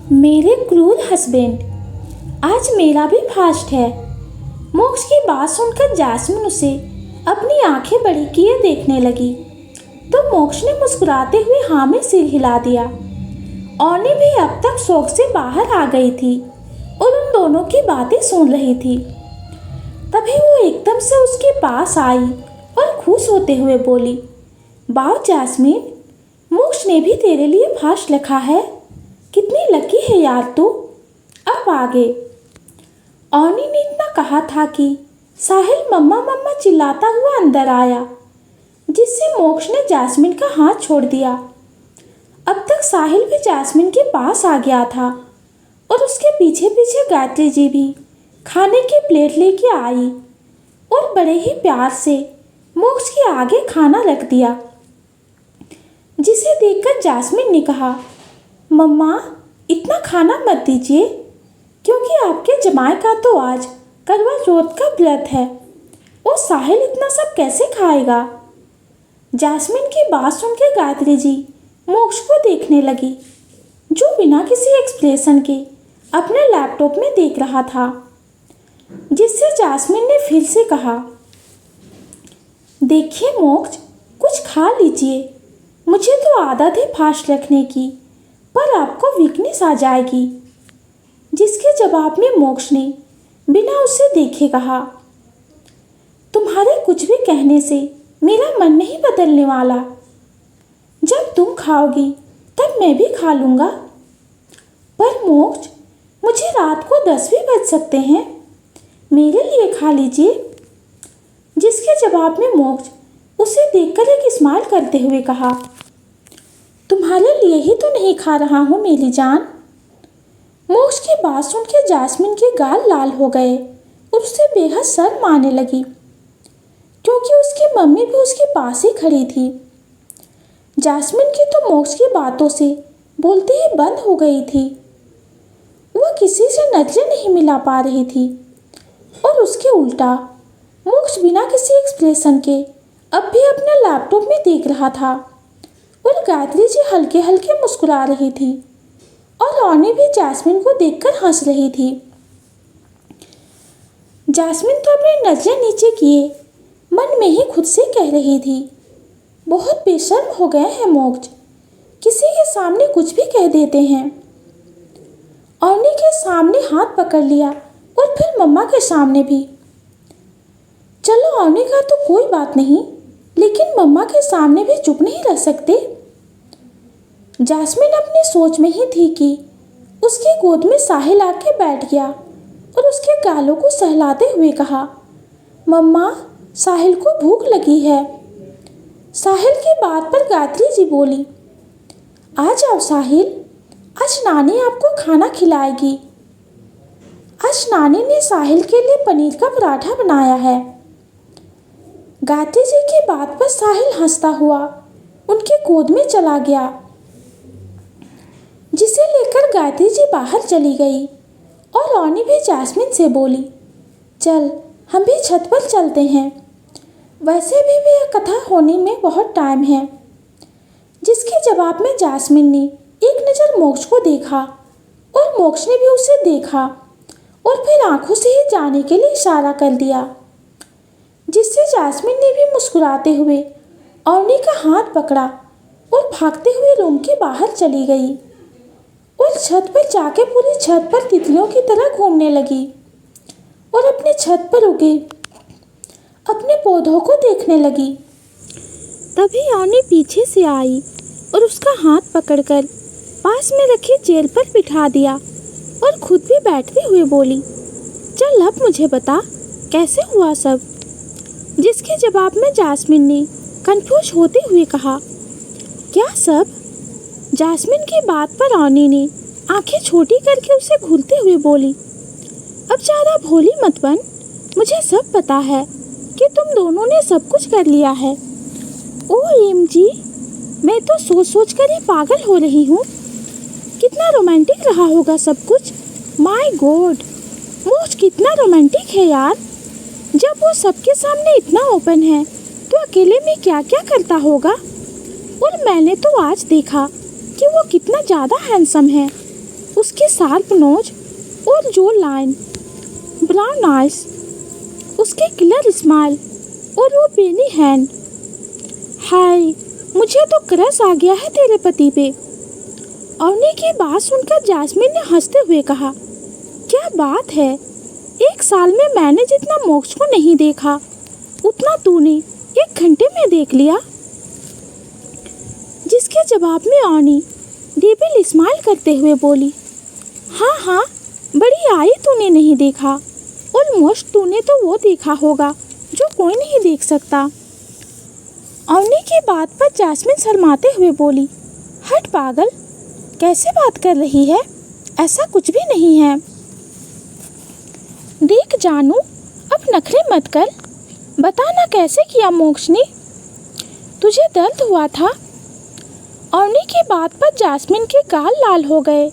मेरे क्रूर हस्बैंड, आज मेरा भी फास्ट है। मोक्ष की बात सुनकर जैस्मिन उसे अपनी आंखें बड़ी किए देखने लगी तो मोक्ष ने मुस्कुराते हुए हाँ में सिर हिला दिया। औनी भी अब तक शौक से बाहर आ गई थी और उन दोनों की बातें सुन रही थी। तभी वो एकदम से उसके पास आई और खुश होते हुए बोली, वाह जैस्मिन, मोक्ष ने भी तेरे लिए फास्ट लिखा है। कितनी लकी है यार तू। अब आगे। औनी ने इतना कहा था कि साहिल मम्मा मम्मा चिल्लाता हुआ अंदर आया, जिससे मोक्ष ने जैस्मिन का हाथ छोड़ दिया। अब तक साहिल भी जैस्मिन के पास आ गया था और उसके पीछे पीछे गायत्री जी भी खाने की प्लेट लेके आई और बड़े ही प्यार से मोक्ष के आगे खाना रख दिया, जिसे देखकर जैस्मिन ने कहा, मम्मा इतना खाना मत दीजिए, क्योंकि आपके जमाई का तो आज करवा चौथ का व्रत है और साहिल इतना सब कैसे खाएगा। जैस्मिन की बात सुन के गायत्री जी मोक्ष को देखने लगी, जो बिना किसी एक्सप्रेशन के अपने लैपटॉप में देख रहा था, जिससे जैस्मिन ने फिर से कहा, देखिए मोक्ष, कुछ खा लीजिए। मुझे तो आदत है फास्ट रखने की, पर आपको वीकनेस आ जाएगी। जिसके जवाब में मोक्ष ने बिना उसे देखे कहा, तुम्हारे कुछ भी कहने से मेरा मन नहीं बदलने वाला। जब तुम खाओगी तब मैं भी खा लूँगा। पर मोक्ष, मुझे रात को 10 भी बज सकते हैं, मेरे लिए खा लीजिए। जिसके जवाब में मोक्ष उसे देखकर एक स्माइल करते हुए कहा, तुम्हारे लिए ही तो नहीं खा रहा हूँ मेरी जान। मोक्ष की बात सुन के जैस्मिन के गाल लाल हो गए और उसे बेहद शर्म आने लगी, क्योंकि उसकी मम्मी भी उसके पास ही खड़ी थी। जैस्मिन की तो मोक्ष की बातों से बोलते ही बंद हो गई थी। वह किसी से नजरें नहीं मिला पा रही थी और उसके उल्टा मोक्ष बिना किसी एक्सप्रेशन के अब भी अपने लैपटॉप में देख रहा था और गायत्री जी हल्के हल्के मुस्कुरा रही थी और औनी भी जैस्मिन को देखकर हंस रही थी। जैस्मिन तो अपनी नजरें नीचे किए मन में ही खुद से कह रही थी, बहुत बेशर्म हो गए हैं मोक्ष, किसी के सामने कुछ भी कह देते हैं। औनी के सामने हाथ पकड़ लिया और फिर मम्मा के सामने भी। चलो औनी का तो कोई बात नहीं, लेकिन मम्मा के सामने भी चुप नहीं रह सकते। जैस्मिन अपनी सोच में ही थी कि उसकी गोद में साहिल आके बैठ गया और उसके गालों को सहलाते हुए कहा, मम्मा, साहिल को भूख लगी है। साहिल की बात पर गायत्री जी बोली, आ जाओ साहिल, आज नानी आपको खाना खिलाएगी। आज नानी ने साहिल के लिए पनीर का पराठा बनाया है। गायत्री जी की बात पर साहिल हंसता हुआ उनके गोद में चला गया, जिसे लेकर गायत्री जी बाहर चली गई और औनी भी जैस्मिन से बोली, चल हम भी छत पर चलते हैं, वैसे भी यह कथा होने में बहुत टाइम है। जिसके जवाब में जैस्मिन ने एक नज़र मोक्ष को देखा और मोक्ष ने भी उसे देखा और फिर आंखों से ही जाने के लिए इशारा कर दिया, जिससे जैस्मिन ने भी मुस्कुराते हुए औनी का हाथ पकड़ा और भागते हुए रूम के बाहर चली गई और छत पर जाके पूरी छत पर तितलियों की तरह घूमने लगी और अपने छत पर उगे अपने पौधों को देखने लगी। तभी औनी पीछे से आई और उसका हाथ पकड़कर पास में रखे चेयर पर बिठा दिया और खुद भी बैठते हुए बोली, चल अब मुझे बता कैसे हुआ सब। जिसके जवाब में जैस्मिन ने कंफ्यूज होते हुए कहा, क्या सब। जैस्मिन की बात पर औनी ने आंखें छोटी करके उसे घूरते हुए बोली, अब ज़्यादा भोली मत बन, मुझे सब पता है कि तुम दोनों ने सब कुछ कर लिया है। OMG, मैं तो सोच सोच कर ही पागल हो रही हूँ। कितना रोमांटिक रहा होगा सब कुछ। माय गॉड, मोक्ष कितना रोमांटिक है यार। जब वो सबके सामने इतना ओपन है तो अकेले में क्या क्या करता होगा। और मैंने तो आज देखा कि वो कितना ज़्यादा हैंडसम है। उसके शार्प नोज और जो लाइन, ब्राउन आइज, उसके किलर स्माइल और वो बेनी हैंड। हाय, मुझे तो क्रश आ गया है तेरे पति पे। अवनी की बात सुनकर जैस्मिन ने हंसते हुए कहा, क्या बात है, 1 साल में मैंने जितना मोक्ष को नहीं देखा उतना तूने 1 घंटे में देख लिया। जिसके जवाब में अवनी डेविल स्माइल करते हुए बोली, हाँ हाँ, बड़ी आई तूने नहीं देखा। ऑलमोस्ट तूने तो वो देखा होगा जो कोई नहीं देख सकता। अवनी की बात पर जैस्मिन शर्माते हुए बोली, हट पागल, कैसे बात कर रही है, ऐसा कुछ भी नहीं है। देख जानू, अब नखरे मत कर, बताना कैसे किया मोक्ष ने, तुझे दर्द हुआ था। अवनी की बात पर जैस्मिन के गाल लाल हो गए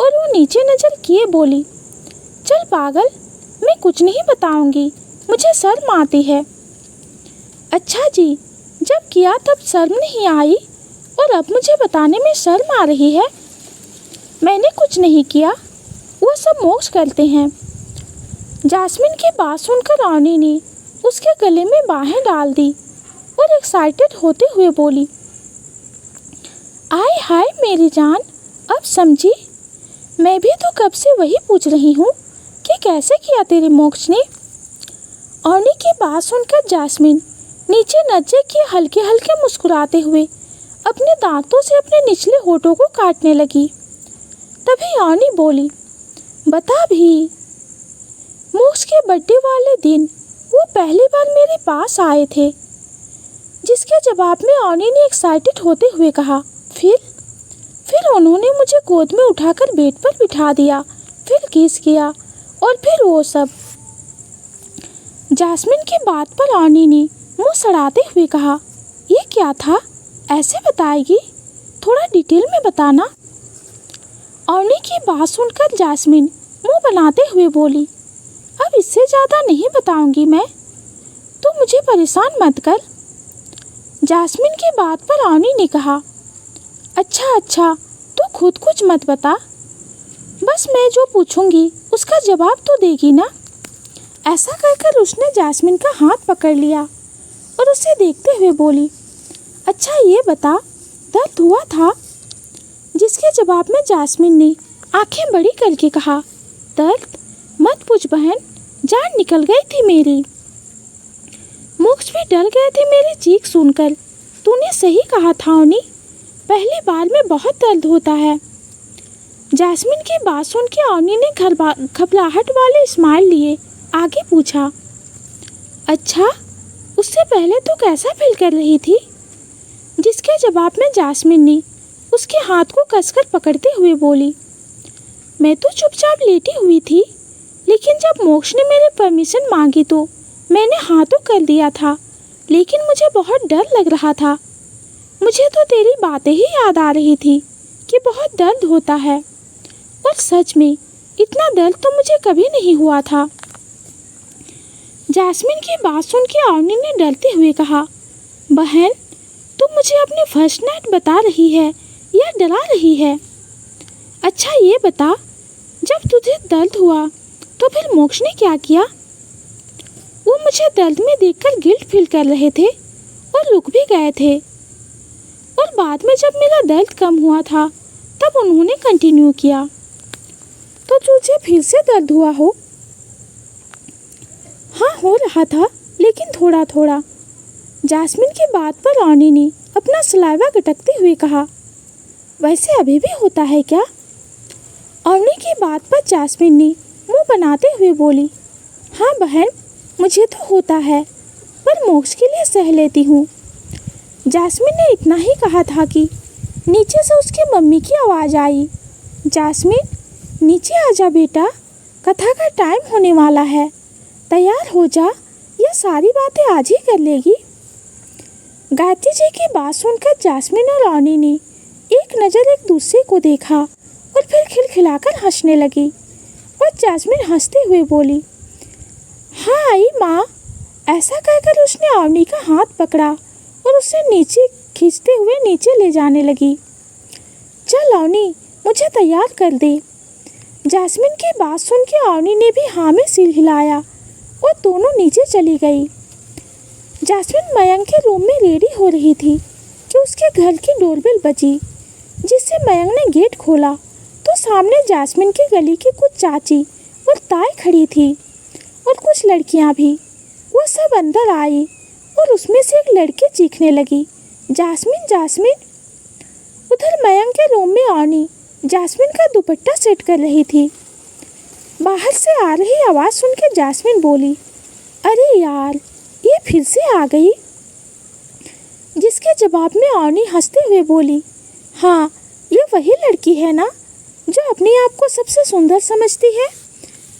और वो नीचे नजर किए बोली, चल पागल, मैं कुछ नहीं बताऊंगी, मुझे शर्म आती है। अच्छा जी, जब किया तब शर्म नहीं आई और अब मुझे बताने में शर्म आ रही है। मैंने कुछ नहीं किया, वो सब मोक्ष करते हैं। जैस्मिन की बात सुनकर अवनी ने उसके गले में बाहें डाल दी और एक्साइटेड होते हुए बोली, आय हाय मेरी जान, अब समझी। मैं भी तो कब से वही पूछ रही हूँ कि कैसे किया तेरे मोक्ष ने। अवनी की बात सुनकर जैस्मिन नीचे नज़र किए हल्के हल्के मुस्कुराते हुए अपने दांतों से अपने निचले होठों को काटने लगी। तभी अवनी बोली, बता भी। मोक्ष के बर्थडे वाले दिन वो पहली बार मेरे पास आए थे। जिसके जवाब में अवनी ने एक्साइटेड होते हुए कहा, फिर उन्होंने मुझे गोद में उठाकर बेड पर बिठा दिया, फिर किस किया और फिर वो सब। जैस्मिन की बात पर अवनी ने मुंह सड़ाते हुए कहा, ये क्या था, ऐसे बताएगी, थोड़ा डिटेल में बताना। अवनी की बात सुनकर जैस्मिन मुंह बनाते हुए बोली, अब इससे ज़्यादा नहीं बताऊंगी मैं, तो मुझे परेशान मत कर। जैस्मिन की बात पर अवनी ने कहा, अच्छा, तो खुद कुछ मत बता, बस मैं जो पूछूंगी उसका जवाब तो देगी ना। ऐसा कहकर उसने जैस्मिन का हाथ पकड़ लिया और उसे देखते हुए बोली, अच्छा ये बता, दर्द हुआ था। जिसके जवाब में जैस्मिन ने आंखें बड़ी करके कहा, दर्द मत पूछ बहन, जान निकल गई थी मेरी। मोक्ष भी डर गए थे मेरी चीख सुनकर। तूने सही कहा था अवनी, पहली बार में बहुत दर्द होता है। जैस्मिन की बात सुन के अवनी ने घबराहट वाले स्माइल लिए आगे पूछा, अच्छा, उससे पहले तो कैसा फील कर रही थी। जिसके जवाब में जैस्मिन ने उसके हाथ को कसकर पकड़ते हुए बोली, मैं तो चुपचाप लेटी हुई थी, लेकिन जब मोक्ष ने मेरी परमिशन मांगी तो मैंने हाँ तो कर दिया था, लेकिन मुझे बहुत डर लग रहा था। मुझे तो तेरी बातें ही याद आ रही थी कि बहुत दर्द होता है, और सच में इतना दर्द तो मुझे कभी नहीं हुआ था। जैस्मिन की बात सुन के अवनी ने डरते हुए कहा, बहन, तुम मुझे अपने फर्स्ट नाइट बता रही है या डरा रही है। अच्छा ये बता, जब तुझे दर्द हुआ तो फिर मोक्ष ने क्या किया। वो मुझे दर्द में देखकर गिल्ट फील कर रहे थे और रुक भी गए थे, और बाद में जब मेरा दर्द कम हुआ था तब उन्होंने कंटिन्यू किया। तो तुझे फिर से दर्द हुआ हो। हाँ हो रहा था, लेकिन थोड़ा थोड़ा। जैस्मिन की बात पर अवनी ने अपना सलाइवा गटकते हुए कहा, वैसे अभी भी होता है क्या। अवनी की बात पर जैस्मिन ने मुंह बनाते हुए बोली, हाँ बहन, मुझे तो होता है, पर मोक्ष के लिए सह लेती हूँ। जैस्मिन ने इतना ही कहा था कि नीचे से उसकी मम्मी की आवाज़ आई, जैस्मिन नीचे आजा बेटा, कथा का टाइम होने वाला है, तैयार हो जा, यह सारी बातें आज ही कर लेगी। गायत्री जी की बात सुनकर जैस्मिन और अवनी ने एक नज़र एक दूसरे को देखा और फिर खिलखिलाकर हंसने लगी, और जैस्मिन हंसते हुए बोली, हाँ आई माँ। ऐसा कहकर उसने अवनी का हाथ पकड़ा और उसे नीचे खींचते हुए नीचे ले जाने लगी। चल अवनी, मुझे तैयार कर दे, जास्मिन की बात सुन के अवनी ने भी हाँ में सिर हिलाया और दोनों नीचे चली गई। जास्मिन मयंक के रूम में रेडी हो रही थी कि उसके घर की डोरबेल बजी, जिससे मयंक ने गेट खोला तो सामने जास्मिन की गली की कुछ चाची और ताई खड़ी थी और कुछ लड़कियां भी। वो सब अंदर आई और उसमें से एक लड़की चीखने लगी, जास्मिन जास्मिन। उधर मयंक के रूम में अवनी जास्मिन का दुपट्टा सेट कर रही थी। बाहर से आ रही आवाज़ सुन के जास्मिन बोली, अरे यार ये फिर से आ गई। जिसके जवाब में अवनी हंसते हुए बोली, हाँ ये वही लड़की है ना जो अपने आप को सबसे सुंदर समझती है।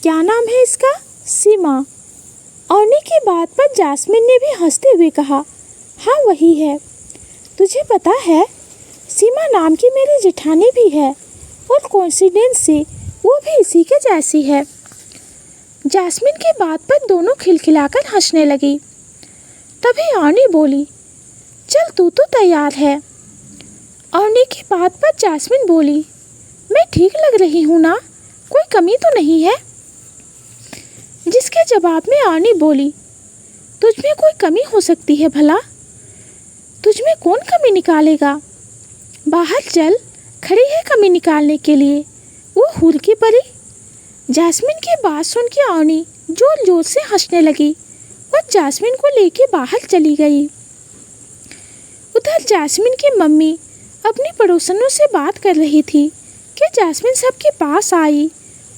क्या नाम है इसका? सीमा। अवनी की बात पर जास्मिन ने भी हंसते हुए कहा, हाँ वही है। तुझे पता है सीमा नाम की मेरी जेठानी भी है और कोइंसिडेंस से वो भी इसी के जैसी है। जास्मिन की बात पर दोनों खिलखिलाकर हंसने लगी। तभी अवनी बोली, चल तू तो तैयार है। अवनी की बात पर जास्मिन बोली, मैं ठीक लग रही हूँ ना, कोई कमी तो नहीं है। जिसके जवाब में अवनी बोली, तुझ में कोई कमी हो सकती है भला? तुझ में कौन कमी निकालेगा? बाहर चल, खड़ी है कमी निकालने के लिए वो हूर की परी। जास्मिन की बात सुन के अवनी जोर जोर से हंसने लगी और जास्मिन को लेके बाहर चली गई। उधर जास्मिन की मम्मी अपनी पड़ोसनों से बात कर रही थी कि जास्मिन सबके पास आई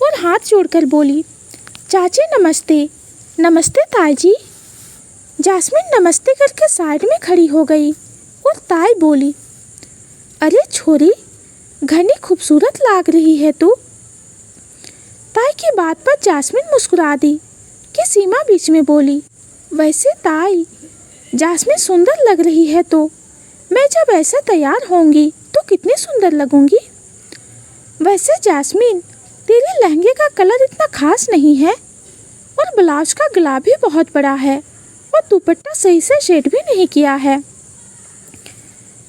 और हाथ जोड़कर बोली, चाची नमस्ते। नमस्ते ताई जी। जास्मिन नमस्ते करके साइड में खड़ी हो गई और ताई बोली, अरे छोरी घनी खूबसूरत लाग रही है तू। ताई की बात पर जास्मिन मुस्कुरा दी कि सीमा बीच में बोली, वैसे ताई जास्मिन सुंदर लग रही है तो मैं जब ऐसा तैयार होंगी तो कितनी सुंदर लगूंगी। वैसे जास्मिन तेरे लहंगे का कलर इतना खास नहीं है और ब्लाउज का गला भी बहुत बड़ा है और दुपट्टा सही से शेड भी नहीं किया है।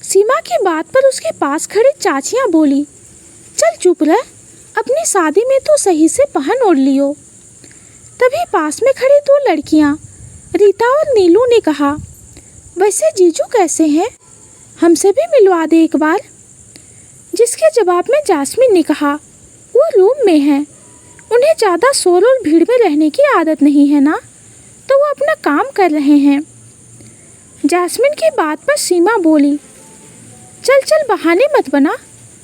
सीमा की बात पर उसके पास खड़ी चाचियाँ बोली, चल चुप रह, अपनी शादी में तो सही से पहन ओढ़ लियो। तभी पास में खड़ी दो लड़कियाँ रीता और नीलू ने कहा, वैसे जीजू कैसे हैं, हमसे भी मिलवा दे एक बार। जिसके जवाब में जास्मिन ने कहा, वो रूम में हैं, उन्हें ज़्यादा शोर और भीड़ में रहने की आदत नहीं है ना, तो वो अपना काम कर रहे हैं। जास्मिन की बात पर सीमा बोली, चल चल बहाने मत बना,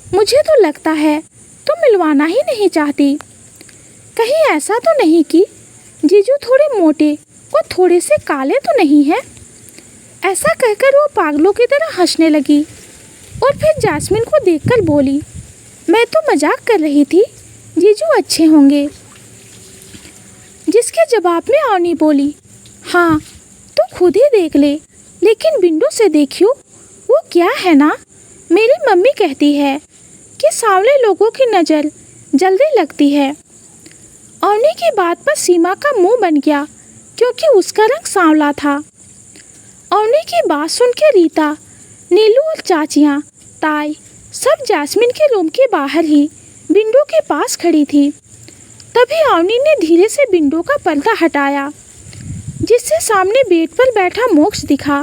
मुझे तो लगता है तुम मिलवाना ही नहीं चाहती। कहीं ऐसा तो नहीं कि जीजू थोड़े मोटे और थोड़े से काले तो नहीं है। ऐसा कहकर वो पागलों की तरह हंसने लगी और फिर जास्मिन को देखकर बोली, मैं तो मजाक कर रही थी, जीजू अच्छे होंगे। जिसके जवाब में अवनी बोली, हाँ तो खुद ही देख ले, लेकिन विंडो से देखियो, वो क्या है ना, मेरी मम्मी कहती है कि सांवले लोगों की नज़र जल्दी लगती है। अवनी की बात पर सीमा का मुंह बन गया क्योंकि उसका रंग सांवला था। अवनी की बात सुन के रीता, नीलू और चाचियाँ, ताई सब जास्मिन के रूम के बाहर ही विंडो के पास खड़ी थी। तभी अवनी ने धीरे से विंडो का पर्दा हटाया, जिससे सामने बेड पर बैठा मोक्ष दिखा।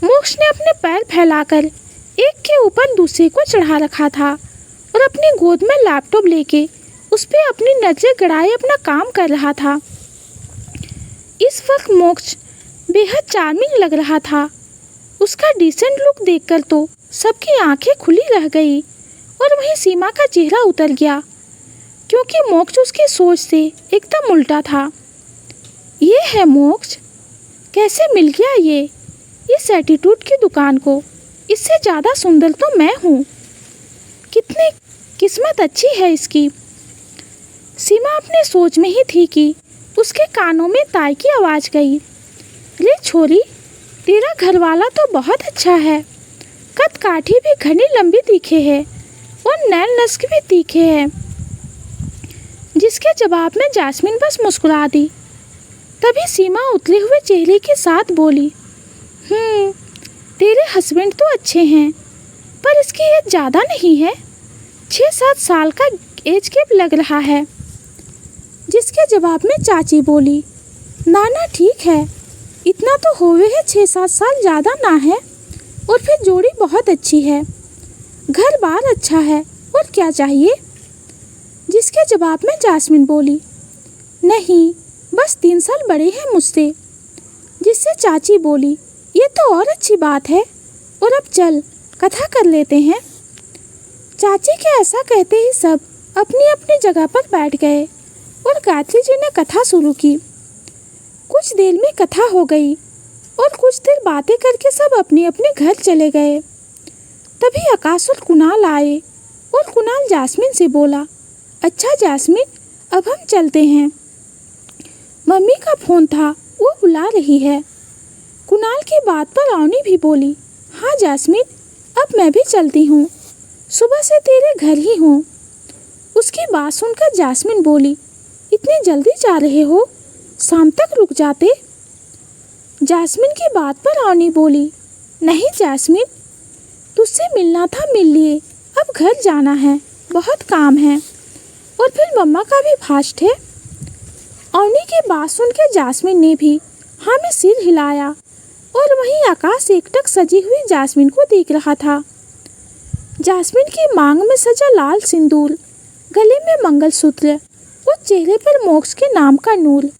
मोक्ष ने अपने पैर फैलाकर एक के ऊपर दूसरे को चढ़ा रखा था और अपनी गोद में लैपटॉप लेके उस पर अपनी नज़र गड़ाए अपना काम कर रहा था। इस वक्त मोक्ष बेहद चार्मिंग लग रहा था। उसका डिसेंट लुक देखकर तो सबकी आंखें खुली रह गई और वहीं सीमा का चेहरा उतर गया क्योंकि मोक्ष उसकी सोच से एकदम उल्टा था। ये है मोक्ष, कैसे मिल गया ये इस एटीट्यूड की दुकान को, इससे ज़्यादा सुंदर तो मैं हूँ, कितनी किस्मत अच्छी है इसकी। सीमा अपने सोच में ही थी कि उसके कानों में ताई की आवाज़ गई, रे छोरी तेरा घरवाला तो बहुत अच्छा है, कद काठी भी घनी लंबी तीखे है और नैन नस्क भी तीखे है। जिसके जवाब में जास्मिन बस मुस्कुरा दी। तभी सीमा उतरे हुए चेहरे के साथ बोली, तेरे हस्बैंड तो अच्छे हैं पर इसकी एज ज़्यादा नहीं है, 6-7 साल का एज लग रहा है। जिसके जवाब में चाची बोली, ना ठीक है, इतना तो होवे है, 6-7 साल ज़्यादा ना है। और फिर जोड़ी बहुत अच्छी है, घर बार अच्छा है, और क्या चाहिए। जिसके जवाब में जास्मिन बोली, नहीं, बस 3 साल बड़े हैं मुझसे। जिससे चाची बोली, ये तो और अच्छी बात है, और अब चल कथा कर लेते हैं। चाची के ऐसा कहते ही सब अपनी अपनी जगह पर बैठ गए और गायत्री जी ने कथा शुरू की। कुछ देर में कथा हो गई और कुछ देर बातें करके सब अपने अपने घर चले गए। तभी आकाश और कुणाल आए और कुणाल जास्मिन से बोला, अच्छा जास्मिन, अब हम चलते हैं, मम्मी का फ़ोन था, वो बुला रही है। कुणाल की बात पर अवनी भी बोली, हाँ जास्मिन, अब मैं भी चलती हूँ, सुबह से तेरे घर ही हूँ। उसकी बात सुनकर जास्मिन बोली, इतनी जल्दी जा रहे हो, शाम तक रुक जाते। जास्मिन की बात पर अवनी बोली, नहीं जास्मिन, तुझसे मिलना था, मिल लिए, अब घर जाना है, बहुत काम है, और फिर मम्मा का भी फास्ट है। अवनी की बात सुनकर जास्मिन ने भी हाँ में सिर हिलाया और वहीं आकाश एकटक सजी हुई जास्मिन को देख रहा था। जास्मिन की मांग में सजा लाल सिंदूर, गले में मंगलसूत्र और चेहरे पर मोक्ष के नाम का नूर,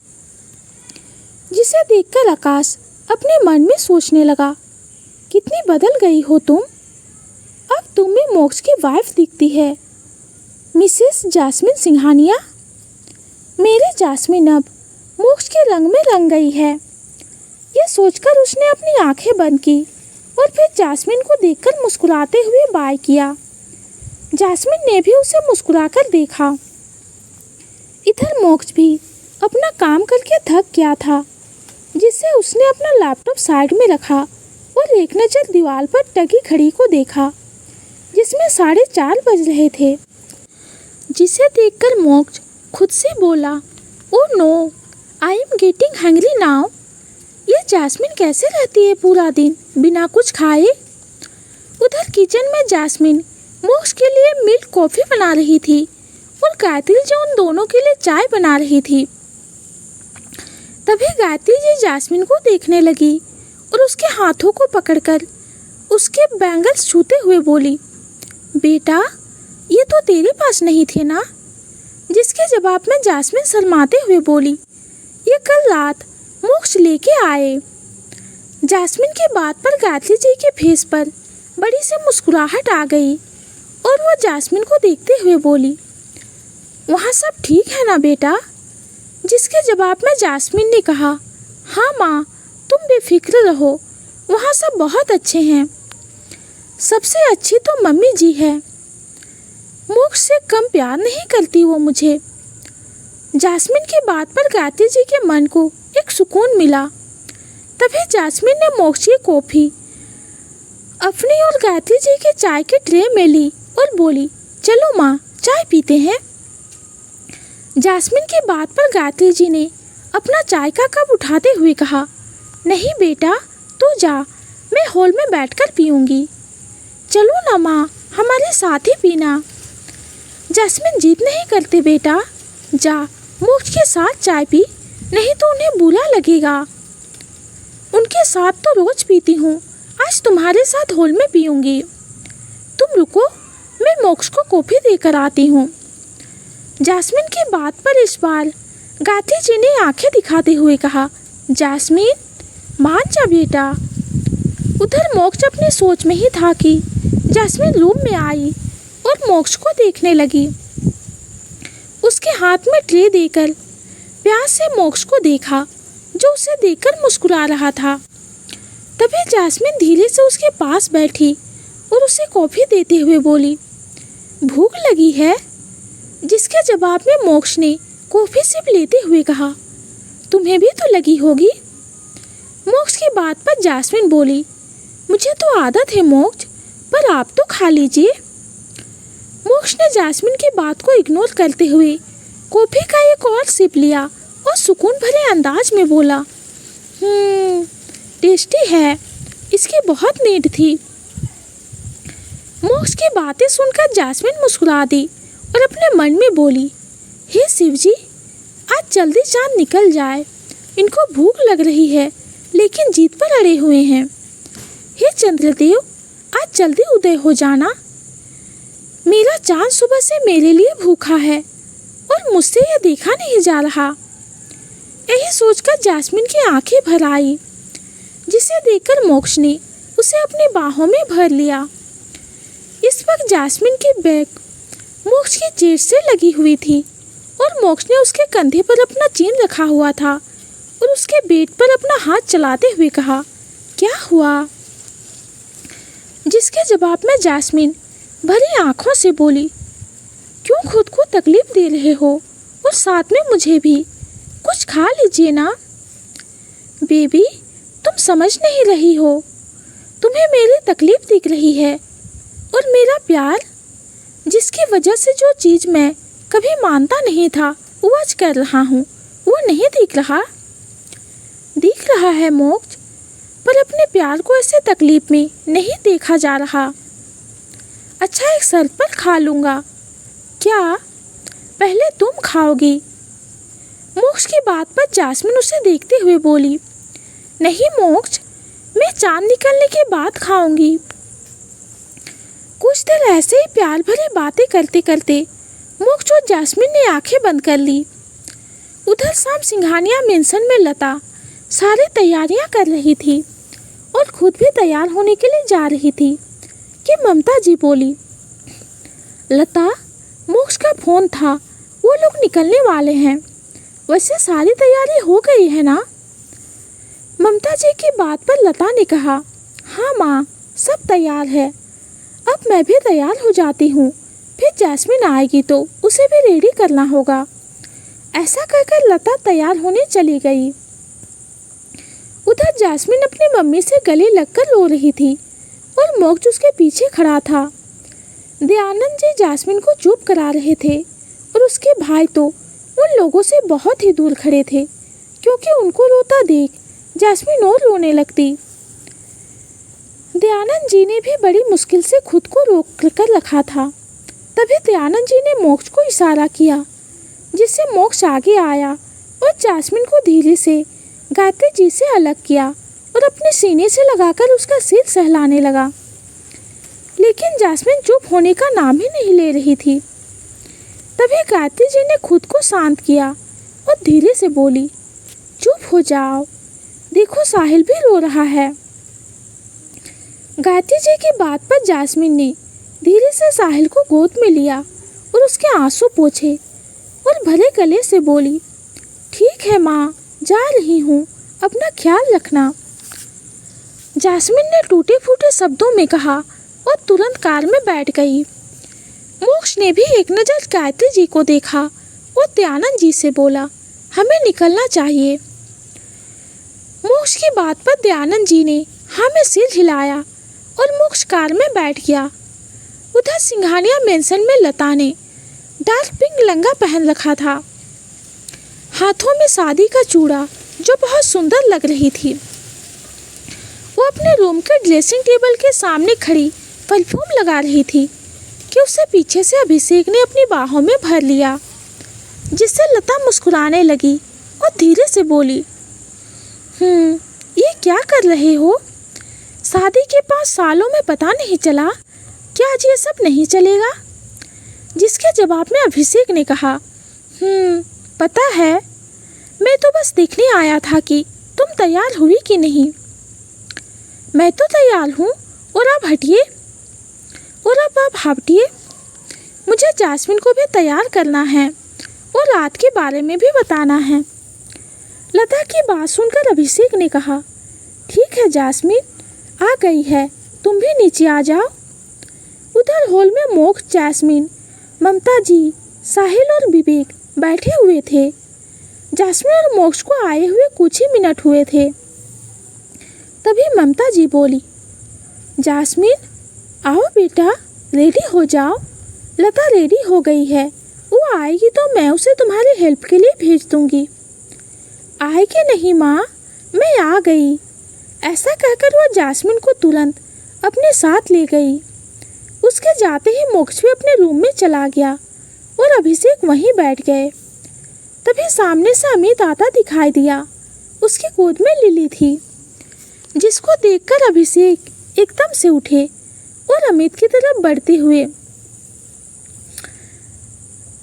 जिसे देखकर आकाश अपने मन में सोचने लगा, कितनी बदल गई हो तुम, अब तुम में मोक्ष की वाइफ दिखती है, मिसेस जास्मिन सिंघानिया। मेरी जास्मिन अब मोक्ष के रंग में रंग गई है। यह सोचकर उसने अपनी आंखें बंद की और फिर जास्मिन को देखकर मुस्कुराते हुए बाय किया। जास्मिन ने भी उसे मुस्कुराकर देखा। इधर मोक्ष भी अपना काम करके थक गया था, जिससे उसने अपना लैपटॉप साइड में रखा और एक नज़र दीवार पर टकी घड़ी को देखा, जिसमें 4:30 बज रहे थे। जिसे देखकर मोक्ष खुद से बोला, oh no, I am getting hungry now. ये जास्मिन कैसे रहती है पूरा दिन बिना कुछ खाए। उधर किचन में जास्मिन मोक्ष के लिए मिल्क कॉफ़ी बना रही थी और गायत्री जी उन दोनों के लिए चाय बना रही थी। तभी गायत्री जी जास्मिन को देखने लगी और उसके हाथों को पकड़कर उसके बैंगल्स छूते हुए बोली, बेटा, ये तो तेरे पास नहीं थे ना। जिसके जवाब में जास्मिन शर्माते हुए बोली, ये कल रात मोक्ष लेके आए। जास्मिन की बात पर गायत्री जी के फेस पर बड़ी सी मुस्कुराहट आ गई और वो जास्मिन को देखते हुए बोली, वहाँ सब ठीक है ना बेटा। जिसके जवाब में जास्मिन ने कहा, हाँ माँ, तुम बेफिक्र रहो, वहाँ सब बहुत अच्छे हैं, सबसे अच्छी तो मम्मी जी है, मोक्ष से कम प्यार नहीं करती वो मुझे। जास्मिन की बात पर गायत्री जी के मन को एक सुकून मिला। तभी जास्मिन ने मोक्ष की कॉफ़ी अपनी और गायत्री जी के चाय के ट्रे में ली और बोली, चलो माँ, चाय पीते हैं। जास्मिन की बात पर गायत्री जी ने अपना चाय का कप उठाते हुए कहा, नहीं बेटा, तू जा, मैं हॉल में बैठकर पीऊँगी। चलो ना माँ, हमारे साथ ही पीना। जास्मिन जिद नहीं करते बेटा, जा, मोक्ष के साथ चाय पी, नहीं तो उन्हें बुरा लगेगा। उनके साथ तो रोज पीती हूँ, आज तुम्हारे साथ हॉल में पीऊँगी। तुम रुको, मैं मोक्ष को कॉफ़ी देकर आती हूँ। जास्मिन की बात पर इस बार गायत्री जी ने आंखें दिखाते हुए कहा, जास्मिन, मान जा बेटा। उधर मोक्ष अपनी सोच में ही था कि जास्मिन रूम में आई और मोक्ष को देखने लगी। उसके हाथ में ट्रे देकर प्यार से मोक्ष को देखा, जो उसे देखकर मुस्कुरा रहा था। तभी जास्मिन धीरे से उसके पास बैठी और उसे कॉफ़ी देते हुए बोली, भूख लगी है। जिसके जवाब में मोक्ष ने कॉफ़ी सिप लेते हुए कहा, तुम्हें भी तो लगी होगी। मोक्ष की बात पर जास्मिन बोली, मुझे तो आदत है मोक्ष, पर आप तो खा लीजिए। मोक्ष ने जास्मिन की बात को इग्नोर करते हुए कॉफ़ी का एक और सिप लिया और सुकून भरे अंदाज में बोला, टेस्टी है, इसकी बहुत नीड थी। मोक्ष की बातें सुनकर जास्मिन मुस्कुरा दी और अपने मन में बोली, हे शिव जी, आज जल्दी चांद निकल जाए। इनको भूख लग रही है लेकिन जीत पर अड़े हुए हैं। हे चंद्रदेव, आज जल्दी उदय हो जाना। मेरा चांद सुबह से मेरे लिए भूखा है और मुझसे यह देखा नहीं जा रहा। यही सोचकर जैस्मिन की आंखें भर आई, जिसे देखकर मोक्ष ने उसे अपनी बाहों में भर लिया। इस वक्त जैस्मिन की बैग मोक्ष की जेब से लगी हुई थी और मोक्ष ने उसके कंधे पर अपना चीन रखा हुआ था और उसके पेट पर अपना हाथ चलाते हुए कहा, क्या हुआ? जिसके जवाब में जैस्मिन भरी आंखों से बोली, क्यों खुद को तकलीफ दे रहे हो और साथ में मुझे भी? कुछ खा लीजिए ना। बेबी, तुम समझ नहीं रही हो। तुम्हें मेरी तकलीफ दिख रही है और मेरा प्यार, जिसकी वजह से जो चीज़ मैं कभी मानता नहीं था वो आज कर रहा हूँ, वो नहीं दिख रहा? दिख रहा है मोक्ष, पर अपने प्यार को ऐसे तकलीफ में नहीं देखा जा रहा। अच्छा, एक शर्त पर खा लूँगा। क्या? पहले तुम खाओगी। मोक्ष की बात पर जैस्मिन उसे देखते हुए बोली, नहीं मोक्ष, मैं चांद निकलने के बाद खाऊंगी। कुछ देर ऐसे ही प्यार भरी बातें करते करते मोक्ष और जैस्मिन ने आंखें बंद कर ली। उधर शाम सिंघानिया मेंशन में लता सारी तैयारियां कर रही थी और खुद भी तैयार होने के लिए जा रही थी कि ममता जी बोली, लता, मोक्ष का फोन था, वो लोग निकलने वाले हैं। वैसे सारी तैयारी हो गई है ना? ममता जी की बात पर लता ने कहा, हाँ माँ, सब तैयार है। अब मैं भी तैयार हो जाती हूँ, फिर जैस्मिन आएगी तो उसे भी रेडी करना होगा। ऐसा कहकर लता तैयार होने चली गई। उधर जैस्मिन अपनी मम्मी से गले लगकर रो रही थी और मोक्ष उसके पीछे खड़ा था। दयानंद जी जैस्मिन को चुप करा रहे थे और उसके भाई तो उन लोगों से बहुत ही दूर खड़े थे, क्योंकि उनको रोता देख जैस्मिन और रोने लगती। दयानंद जी ने भी बड़ी मुश्किल से खुद को रोक कर रखा था। तभी दयानंद जी ने मोक्ष को इशारा किया, जिससे मोक्ष आगे आया और जैस्मिन को धीरे से गायत्री जी से अलग किया और अपने सीने से लगाकर उसका सिर सहलाने लगा। लेकिन जैस्मिन चुप होने का नाम ही नहीं ले रही थी। तभी गायत्री जी ने खुद को शांत किया और धीरे से बोली, चुप हो जाओ, देखो साहिल भी रो रहा है। गायत्री जी की बात पर जैस्मिन ने धीरे से साहिल को गोद में लिया और उसके आंसू पोंछे और भरे गले से बोली, ठीक है माँ, जा रही हूँ, अपना ख्याल रखना। जैस्मिन ने टूटे फूटे शब्दों में कहा और तुरंत कार में बैठ गई। मोक्ष ने भी एक नज़र गायत्री जी को देखा और दयानंद जी से बोला, हमें निकलना चाहिए। मोक्ष की बात पर दयानंद जी ने हाँ में सिर हिलाया और मोक्ष कार में बैठ गया। उधर सिंघानिया मेंशन में लता ने डार्क पिंक लहंगा पहन रखा था, हाथों में शादी का चूड़ा जो बहुत सुंदर लग रही थी। वो अपने रूम के ड्रेसिंग टेबल के सामने खड़ी परफ्यूम लगा रही थी कि उसे पीछे से अभिषेक ने अपनी बाहों में भर लिया, जिससे लता मुस्कुराने लगी और धीरे से बोली, ये क्या कर रहे हो? शादी के 5 सालों में पता नहीं चला, क्या आज ये सब नहीं चलेगा? जिसके जवाब में अभिषेक ने कहा, पता है, मैं तो बस देखने आया था कि तुम तैयार हुई कि नहीं। मैं तो तैयार हूँ और अब हटिए आप हटिए। मुझे जैस्मिन को भी तैयार करना है और रात के बारे में भी बताना है। लता की बात सुनकर अभिषेक ने कहा, ठीक है जैस्मिन, आ गई है, तुम भी नीचे आ जाओ। उधर हॉल में मोक्ष, जैस्मिन, ममता जी, साहिल और विवेक बैठे हुए थे। जैस्मिन और मोक्ष को आए हुए कुछ ही मिनट हुए थे। तभी ममता जी बोली, जैस्मिन, आओ बेटा, रेडी हो जाओ। लता रेडी हो गई है, वो आएगी तो मैं उसे तुम्हारी हेल्प के लिए भेज दूंगी। आएगी नहीं माँ, मैं आ गई। ऐसा कहकर वो जैस्मिन को तुरंत अपने साथ ले गई। उसके जाते ही मोक्ष भी अपने रूम में चला गया और अभिषेक वहीं बैठ गए। तभी सामने से अमित आता दिखाई दिया। उसकी गोद में लिली थी, जिसको देखकर अभिषेक एकदम से उठे और अमित की तरफ बढ़ते हुए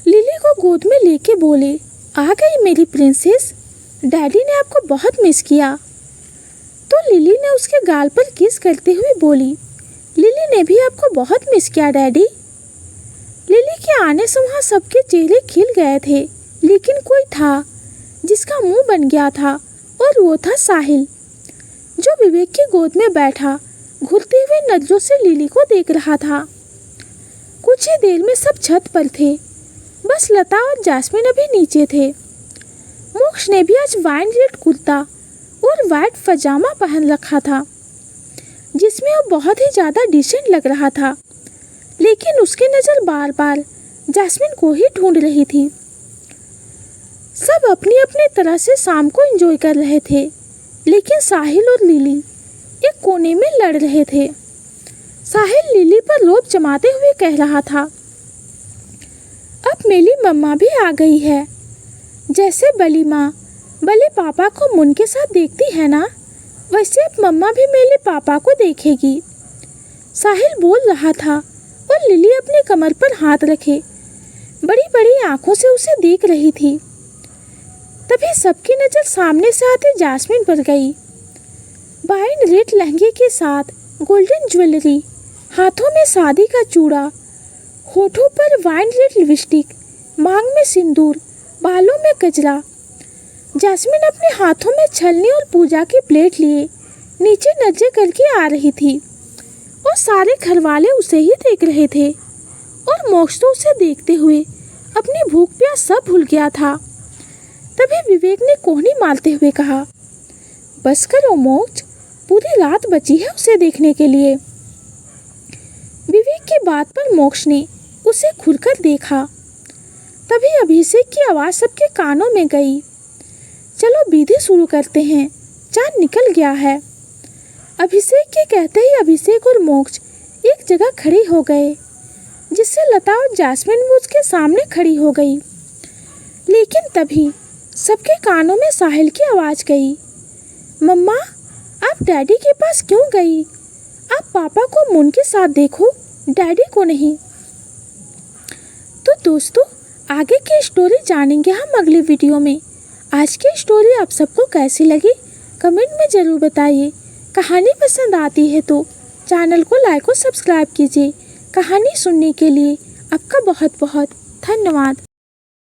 लिली को गोद में लेके बोले, आ गई मेरी प्रिंसेस, डैडी ने आपको बहुत मिस किया। तो लिली ने उसके गाल पर किस करते हुए बोली, लिली ने भी आपको बहुत मिस किया डैडी। लिली के आने से वहाँ सबके चेहरे खिल गए थे, लेकिन कोई था जिसका मुंह बन गया था, और वो था साहिल, जो विवेक की गोद में बैठा घूरते हुए नजरों से लिली को देख रहा था। कुछ ही देर में सब छत पर थे, बस लता और जैस्मिन अभी नीचे थे। मोक्ष ने भी आज वाइन रेड कुर्ता और वाइट पजामा पहन रखा था, जिसमें वो बहुत ही ज़्यादा डिसेंट लग रहा था, लेकिन उसकी नज़र बार बार जैस्मिन को ही ढूंढ रही थी। सब अपनी अपनी तरह से शाम को एंजॉय कर रहे थे, लेकिन साहिल और लिली एक कोने में लड़ रहे थे। साहिल लिली पर रोब जमाते हुए कह रहा था, अब मेरी मम्मा भी आ गई है। जैसे बली माँ बले पापा को मुन के साथ देखती है ना, वैसे अब मम्मा भी मेरे पापा को देखेगी। साहिल बोल रहा था और लिली अपनी कमर पर हाथ रखे बड़ी बड़ी आंखों से उसे देख रही थी। तभी सबकी नज़र सामने से आती जैस्मिन पर गई। वाइन रेड लहंगे के साथ गोल्डन ज्वेलरी, हाथों में शादी का चूड़ा, होठों पर वाइन रेड लिपस्टिक, मांग में सिंदूर, बालों में गजरा। जैस्मिन अपने हाथों में छलनी और पूजा की प्लेट लिए नीचे नजर करके आ रही थी, और सारे घरवाले उसे ही देख रहे थे। और मोक्ष तो उसे देखते हुए अपनी भूख प्यास सब भूल गया था। तभी विवेक ने कोहनी मारते हुए कहा, बस करो मोक्ष, पूरी रात बची है उसे देखने के लिए। विवेक की बात पर मोक्ष ने उसे घूरकर देखा। तभी अभिषेक की आवाज़ सबके कानों में गई, चलो विधि शुरू करते हैं, चांद निकल गया है। अभिषेक के कहते ही अभिषेक और मोक्ष एक जगह खड़े हो गए, जिससे लता और जैस्मिन भी उसके सामने खड़ी हो गई। लेकिन तभी सबके कानों में साहिल की आवाज़ गई, मम्मा आप डैडी के पास क्यों गई? आप पापा को मुन के साथ देखो, डैडी को नहीं। तो दोस्तों, आगे की स्टोरी जानेंगे हम अगली वीडियो में। आज की स्टोरी आप सबको कैसी लगी कमेंट में ज़रूर बताइए। कहानी पसंद आती है तो चैनल को लाइक और सब्सक्राइब कीजिए। कहानी सुनने के लिए आपका बहुत बहुत धन्यवाद।